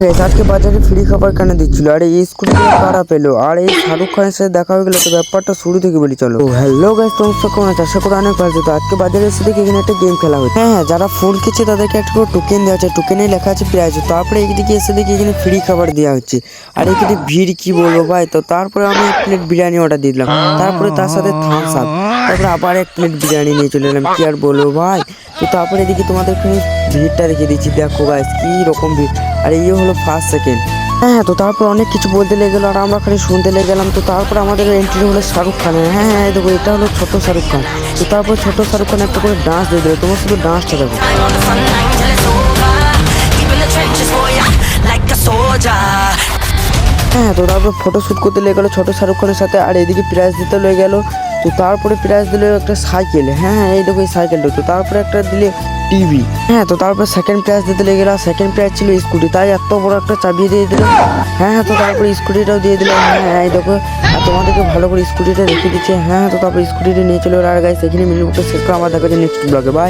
আজকে বাজারে ফ্রি খাবার কেন দিচ্ছিল, আর এই স্কুটি কারা পেলো, আর এই শাহরুখ খানের সাথে দেখা হয়ে গেলো। তো ব্যাপারটা শুরু থেকে বলি চলো। হ্যালো গাইস, তোমার কেমন আছে? আশা করি অনেক ভালো। তো আজকে বাজারে এসে দেখি এখানে একটা গেম খেলা হচ্ছে। হ্যাঁ, যারা ফুল কিনছে তাদেরকে একটা করে টোকেন দেওয়া আছে, টোকেনে লেখা আছে প্রাইজ। তারপরে এইদিকে এসে দেখি এখানে ফ্রি খাবার দেওয়া হচ্ছে, আর এখানে ভিড় কি বলবো ভাই। তো তারপরে আমি এক প্লেট বিরিয়ানি অর্ডার দিয়ে দিলাম, তারপরে তার সাথে থামস আপ, তারপরে আবার এক প্লেট বিরিয়ানি নিয়ে চলে এলাম। কি আর বলবো ভাই। তো তারপরে এদিকে তোমাদের ভিড়টা রেখে দিচ্ছি, দেখো গাইস কি রকম ভিড়। আর এই হলো ফার্স্ট সেকেন্ড। হ্যাঁ, তো তারপর অনেক কিছু বলতে লেগে গেলো, আর আমরা খালি শুনতে লেগে গেলাম। তো তারপর আমাদের এন্ট্রি হলো শাহরুখ খানের। হ্যাঁ, দেখো এটা হলো ছোট শাহরুখ খান। তো তারপর ছোট শাহরুখ খান একটা করে ডান্স দিয়ে দিল, তোমার শুধু ডান্সটা দেখো। হ্যাঁ, তো তারপর ফটোশ্যুট করতে লেগে গেলো ছোট শাহরুখ খানের সাথে, আর এদিকে প্রাইজ দিতে লেগে গেলো। তো তারপরে প্রাইজ দিলে একটা সাইকেল। হ্যাঁ, এই দেখো এই সাইকেলটা। তো তারপরে একটা দিলে টিভি। হ্যাঁ, তো তারপর সেকেন্ড প্রাইজ দিতে লেগে গেল, সেকেন্ড প্রাইজ ছিল স্কুটি, তাই এত বড় একটা চাবি দিয়ে দিল। হ্যাঁ, তো তারপরে স্কুটিটাও দিয়ে দিল। হ্যাঁ, এই দেখো, আর তোমাদেরকে ভালো করে স্কুটিটা রেখে দিচ্ছে। হ্যাঁ, তো তারপর স্কুটিটা নিয়ে চলে। আর গাইস এখানে মিলিয়ে শেষ করে আমার দেখা যায় নেক্সট ব্লগে। বাই।